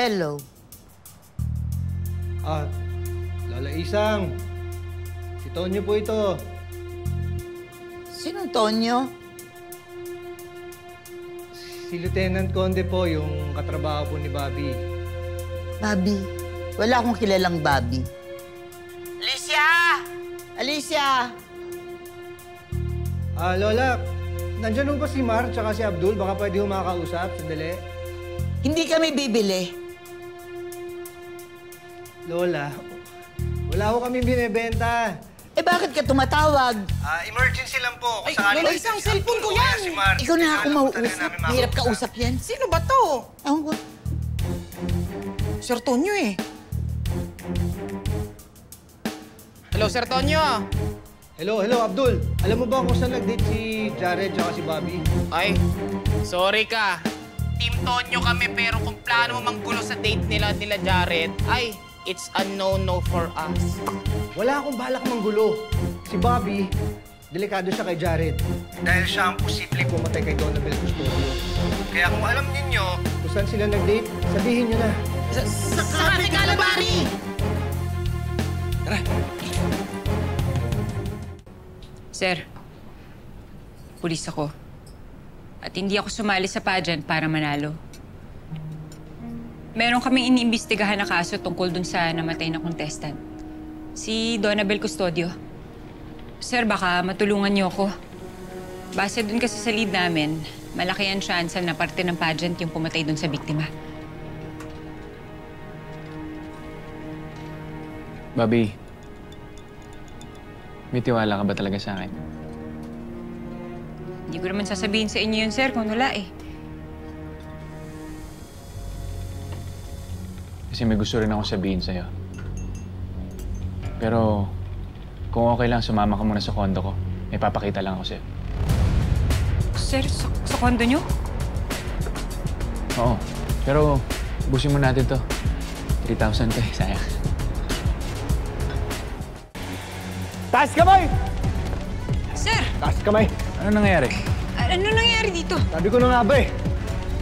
Hello. Lola Isang. Si Tonyo po ito. Sino Tonyo? Si Lieutenant Conde po, yung katrabaho po ni Bobby. Bobby? Wala akong kilalang Bobby. Alicia! Alicia! Lola, nandyan po ba si Mar tsaka si Abdul? Baka pwede humakausap. Sandali. Hindi kami bibili. Lola, wala ko kami binibenta. Eh bakit ka tumatawag? Emergency lang po. Ay, Lola Isang, cellphone ko yan! Si Mar. Ikaw na ako mauusap. Mahirap ka usap yan. Sino ba to? Ako. Sir Tonyo eh. Hello, Sir Tonyo. Hello, Abdul. Alam mo ba kung saan nag-date si Jared tsaka si Bobby? Ay, sorry ka. Team Tonyo kami pero kung plano mo manggulo sa date nila Jared, ay, it's a no-no for us. Wala akong balak manggulo. Si Bobby, delikado siya kay Jared. Dahil siya ang posibleng pumatay kay Donabel Custodio. Kaya kung alam ninyo kung saan sila nag-date, sabihin nyo na. Sa Calabari! Tara. Sir, pulis ako. At hindi ako sumali sa pageant para manalo. Meron kaming iniimbestigahan na kaso tungkol dun sa namatay na contestant. Si Donabel Custodio. Sir, baka matulungan niyo ako. Base dun kasi sa lead namin, malaki ang chance na parte ng pageant yung pumatay dun sa biktima. Bobby, may tiwala ka ba talaga sa akin? Hindi ko naman sasabihin sa inyo yun, sir, kung wala eh. Kasi may gusto rin akong sabihin sa'yo. Pero kung okay lang, sumama ka muna sa kondo ko. May papakita lang ako sa'yo. Sir, sa kondo nyo? Oo. Pero busin mo natin to. 3,000 to eh, sayang. Taas kamay! Sir! Taas kamay! Ano nangyayari? Ano nangyayari dito? Sabi ko na nga ba eh.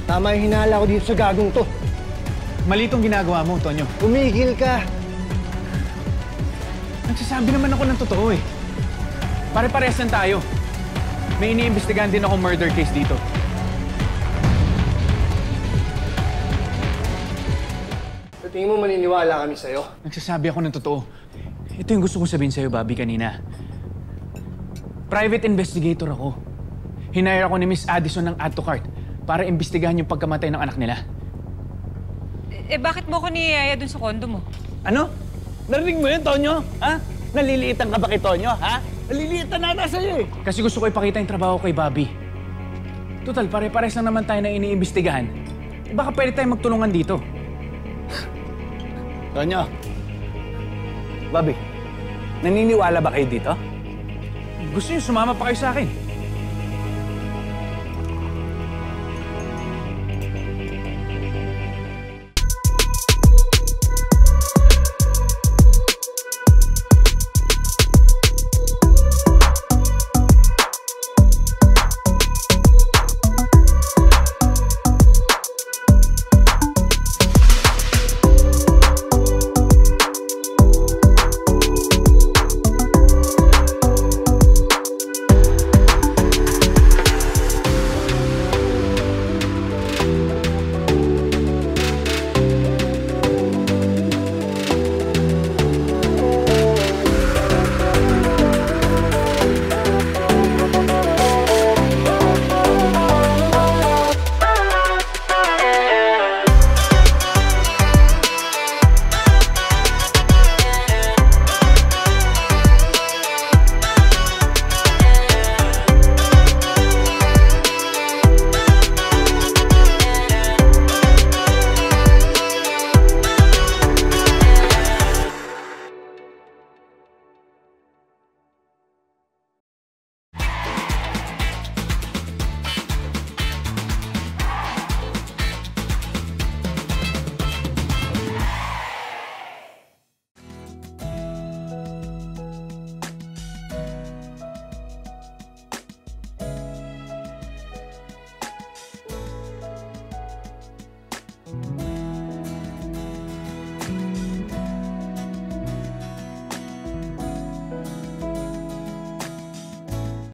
Tama yung hinala ko dito sa gagong to. Mali itong ginagawa mo, Tonyo. Tumigil ka. Nagsasabi naman ako ng totoo eh. Pare-parehas lang tayo. May iniimbestigahan din ako murder case dito. Sa tingin mo maniniwala kami sa'yo? Nagsasabi ako ng totoo. Ito yung gusto kong sabihin sa'yo, Bobby, kanina. Private investigator ako. Hinire ako ni Miss Addison ng add to cart para imbestigahan yung pagkamatay ng anak nila. Eh, bakit mo ko niyaya dun sa kondo mo? Ano? Narinig mo yun, Tonyo? Ha? Naliliitan ka ba kay Tonyo, ha? Naliliitan na sa'yo eh. Kasi gusto ko ipakita yung trabaho kay Bobby. Total, pare-pares lang naman tayo na iniimbestigahan. Eh, baka pwede tayo magtulungan dito. Tonyo. Bobby, naniniwala ba kayo dito? Gusto niyo sumama pa kayo sa akin?